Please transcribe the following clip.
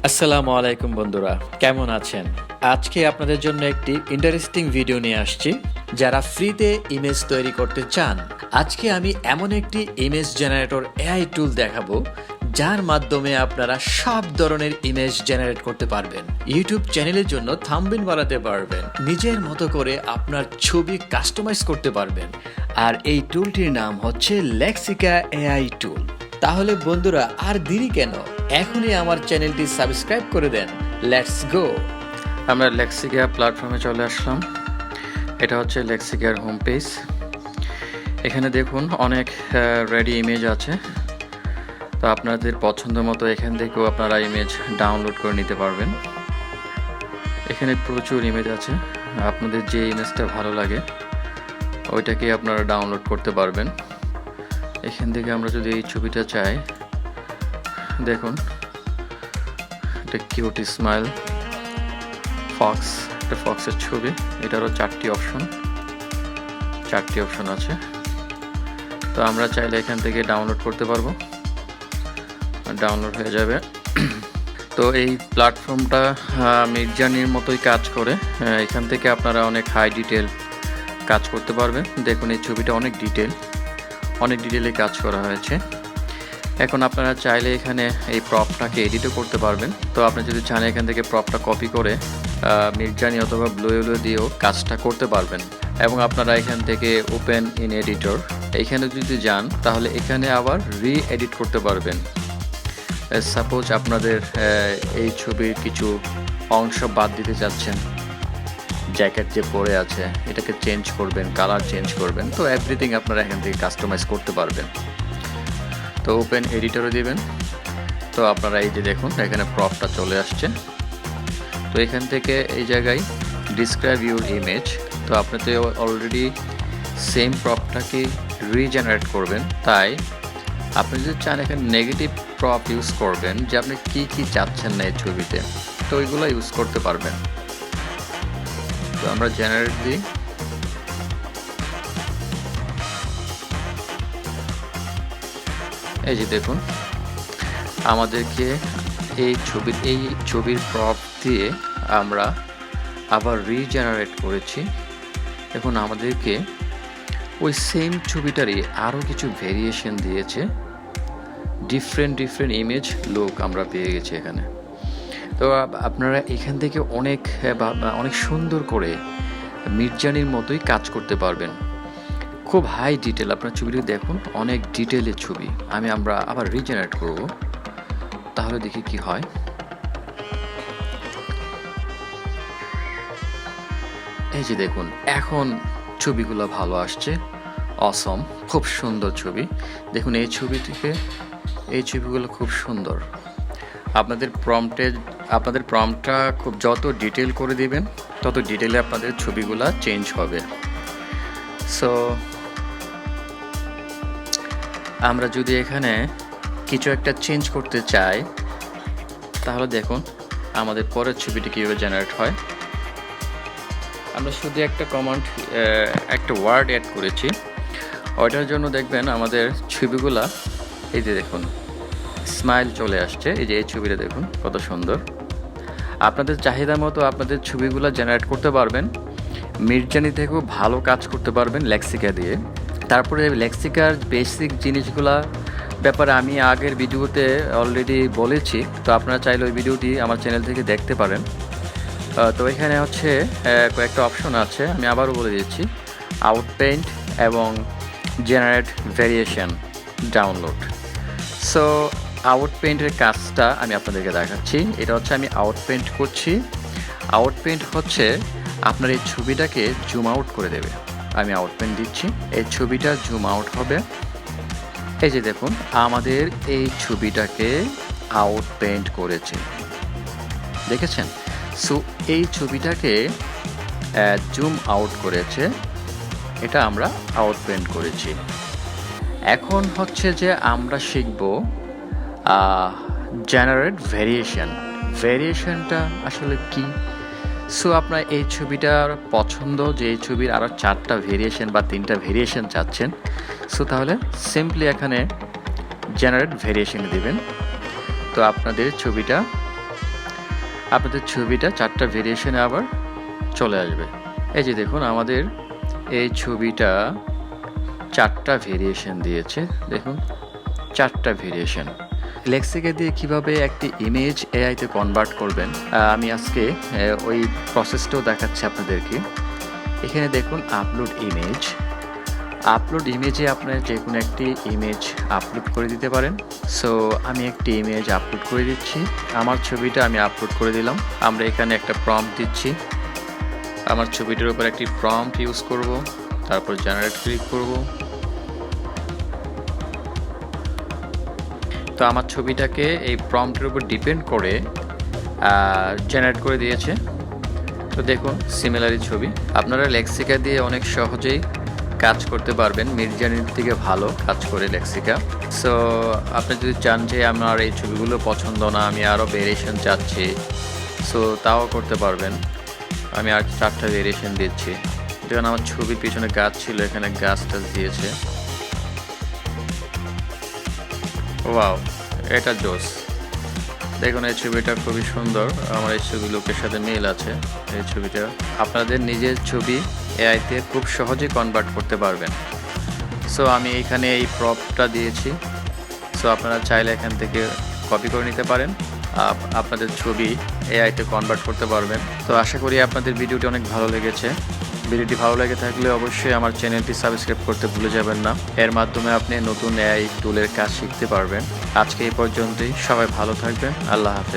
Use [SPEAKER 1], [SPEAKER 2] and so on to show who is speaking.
[SPEAKER 1] আসসালামু আলাইকুম বন্ধুরা, কেমন আছেন? আজকে আপনাদের জন্য একটি ইন্টারেস্টিং ভিডিও নিয়ে আসছি। যারা ফ্রিতে ইমেজ তৈরি করতে চান, আজকে আমি এমন একটি ইমেজ জেনারেটর এআই টুল দেখাবো যার মাধ্যমে আপনারা সব ধরনের ইমেজ জেনারেট করতে পারবেন। ইউটিউব চ্যানেলের জন্য থাম্বনেল বানাতে পারবেন, নিজের মতো করে আপনার ছবি কাস্টমাইজ করতে পারবেন। আর এই টুলটির নাম হচ্ছে লেক্সিকা এআই টুল। তাহলে বন্ধুরা আর দেরি কেন, এখনই আমার চ্যানেলটি সাবস্ক্রাইব করে দেন। Let's go.
[SPEAKER 2] আমরা লেক্সিকা প্ল্যাটফর্মে চলে আসলাম। এটা হচ্ছে লেক্সিকার হোম পেজ। এখানে দেখুন অনেক রেডি ইমেজ আছে, তো আপনাদের পছন্দ মতো এখান থেকেও আপনারা ইমেজ ডাউনলোড করে নিতে পারবেন। এখানে প্রচুর ইমেজ আছে, আপনাদের যে ইমেজটা ভালো লাগে ওইটাকে আপনারা ডাউনলোড করতে পারবেন। এখান থেকে আমরা যদি এই ছবিটা চাই, দেখুন এটা কিউট স্মাইল ফক্স, একটা ফক্সের ছবি। এটারও চারটি অপশন আছে, তো আমরা চাইলে এখান থেকে ডাউনলোড করতে পারবো, ডাউনলোড হয়ে যাবে। তো এই প্ল্যাটফর্মটা মিডজার্নির মতোই কাজ করে। এখান থেকে আপনারা অনেক হাই ডিটেল কাজ করতে পারবেন। দেখুন এই ছবিটা অনেক ডিটেলে কাজ করা হয়েছে। এখন আপনারা চাইলে এখানে এই প্রপটাকে এডিটও করতে পারবেন। তো আপনি যদি চান এখান থেকে প্রপটা কপি করে মিডজার্নি অথবা ব্লুউইলো দিয়েও কাজটা করতে পারবেন। এবং আপনারা এখান থেকে ওপেন ইন এডিটর এখানে যদি যান, তাহলে এখানে আবার রি-এডিট করতে পারবেন। সাপোজ আপনাদের এই ছবির কিছু অংশ বাদ দিতে চাচ্ছেন, জ্যাকেট যে পরে আছে এটাকে চেঞ্জ করবেন, কালার চেঞ্জ করবেন, তো এভরিথিং আপনারা এখান থেকে কাস্টমাইজ করতে পারবেন। তো ওপেন এডিটরে দিবেন, তো আপনারা এই যে দেখুন এখানে প্রপটা চলে আসছে। তো এখান থেকে এই জায়গায় ডিসক্রাইব ইউর ইমেজ, তো আপনি তো অলরেডি সেম প্রপটাকে রিজেনারেট করবেন, তাই আপনি যদি চান এখানে নেগেটিভ প্রপ ইউজ করবেন, যে আপনি কি চাচ্ছেন না এই ছবিতে, তো ওইগুলো ইউজ করতে পারবেন। তো আমরা জেনারেট দিই, এই যে দেখুন আমাদেরকে এই ছবির প্রপ দিয়ে আমরা আবার রিজেনারেট করেছি। এখন আমাদেরকে ওই সেম ছবিটারই আরও কিছু ভেরিয়েশন দিয়েছে, ডিফারেন্ট ইমেজ লুক আমরা পেয়ে গেছি এখানে। তো আপনারা এখান থেকে অনেক সুন্দর করে মিডজার্নির মতোই কাজ করতে পারবেন। খুব হাই ডিটেল, আপনার ছবিটি দেখুন অনেক ডিটেলের ছবি। আমরা আবার রিজেনারেট করব, তাহলে দেখি কি হয়। এই যে দেখুন এখন ছবিগুলো ভালো আসছে, অসম, খুব সুন্দর ছবি। দেখুন এই ছবিগুলো খুব সুন্দর। আপনাদের প্রম্পটটা খুব যত ডিটেল করে দিবেন, তত ডিটেলে আপনাদের ছবিগুলো চেঞ্জ হবে। সো আমরা যদি এখানে কিছু একটা চেঞ্জ করতে চাই, তাহলে দেখুন আমাদের পরের ছবিটি কীভাবে জেনারেট হয়। আমরা শুধু একটা ওয়ার্ড অ্যাড করেছি, ওইটার জন্য দেখবেন আমাদের ছবিগুলা এই যে দেখুন স্মাইল চলে আসছে। এই যে এই ছবিটা দেখুন কত সুন্দর। আপনাদের চাহিদা মতো আপনাদের ছবিগুলো জেনারেট করতে পারবেন। মিডজার্নি থেকেও ভালো কাজ করতে পারবেন লেক্সিকা দিয়ে। তারপরে লেক্সিকার বেসিক জিনিসগুলা ব্যাপারে আমি আগের ভিডিওতে অলরেডি বলেছি, তো আপনারা চাইলে ওই ভিডিওটি আমার চ্যানেল থেকে দেখতে পারেন। তো এখানে হচ্ছে কয়েকটা অপশন আছে, আমি আবারও বলে দিচ্ছি, আউটপেইন্ট এবং জেনারেট ভেরিয়েশন ডাউনলোড। সো আউটপেইন্টের কাজটা আমি আপনাদেরকে দেখাচ্ছি। এটা হচ্ছে আমি আউটপেইন্ট করছি। আউটপেইন্ট হচ্ছে আপনার এই ছবিটাকে জুম আউট করে দেবে। আমি আউটপেইন্ট দিচ্ছি, এই ছবিটা জুম আউট হবে। এই যে দেখুন আমাদের এই ছবিটাকে আউটপেইন্ট করেছে, দেখেছেন? সো এই ছবিটাকে জুম আউট করেছে, এটা আমরা আউটপেইন্ট করেছি। এখন হচ্ছে যে আমরা শিখব জেনারেট ভেরিয়েশনটা আসলে কি। সো আপনার এই ছবিটার পছন্দ, যে এই ছবির আরও 4টা ভেরিয়েশন বা 3টা ভেরিয়েশন চাচ্ছেন, সো তাহলে সিম্পলি এখানে জেনারেট ভেরিয়েশন দিবেন। তো আপনাদের ছবিটা আপনাদের ছবিটা 4টা ভেরিয়েশনে আবার চলে আসবে। এই যে দেখুন আমাদের এই ছবিটা 4টা ভেরিয়েশন দিয়েছে। দেখুন 4টা ভেরিয়েশন। লেক্সিকা দিয়ে কিভাবে একটি ইমেজ এআইতে কনভার্ট করবেন আমি আজকে ওই প্রসেসটাও দেখাচ্ছি আপনাদেরকে। এখানে দেখুন আপলোড ইমেজে আপনারা যে কোনো একটি ইমেজ আপলোড করে দিতে পারেন। সো আমি একটি ইমেজ আপলোড করে দিচ্ছি। আমার ছবিটা আমি আপলোড করে দিলাম। আমরা এখানে একটা প্রম্পট দিচ্ছি। আমার ছবিটার উপর একটি প্রম্পট ইউজ করব, তারপর জেনারেট ক্লিক করব। তো আমার ছবিটাকে এই প্রম্পটের উপর ডিপেন্ড করে জেনারেট করে দিয়েছে। তো দেখুন সিমিলারই ছবি। আপনারা লেক্সিকা দিয়ে অনেক সহজেই কাজ করতে পারবেন। মিডজার্নির থেকে ভালো কাজ করে লেক্সিকা। সো আপনি যদি চান যে আমার এই ছবিগুলো পছন্দ না, আমি আরও ভেরিয়েশন চাচ্ছি, সো তাও করতে পারবেন। আমি আর 4টা ভেরিয়েশন দিচ্ছি। যেমন আমার ছবির পিছনে গাছ ছিল, এখানে গাছ টাছ দিয়েছে। ওয়াও, এটা জোস। দেখুন এই ছবিটা খুবই সুন্দর। আমার এই ছবি লোকের সাথে মিল আছে। এই ছবিটা আপনাদের নিজের ছবি এআইতে খুব সহজেই কনভার্ট করতে পারবেন। সো আমি এখানে এই প্রপটা দিয়েছি। সো আপনারা চাইলে এখান থেকে কপি করে নিতে পারেন, আপনাদের ছবি এআইতে কনভার্ট করতে পারবেন। তো আশা করি আপনাদের ভিডিওটি অনেক ভালো লেগেছে। ভিডিওটি ভালো লেগে থাকলে অবশ্যই আমার চ্যানেলটি সাবস্ক্রাইব করতে ভুলে যাবেন না। এর মাধ্যমে আপনি নতুন এআই টুলের কাজ শিখতে পারবেন। আজকে এই পর্যন্তই। সবাই ভালো থাকবেন। আল্লাহ হাফেজ।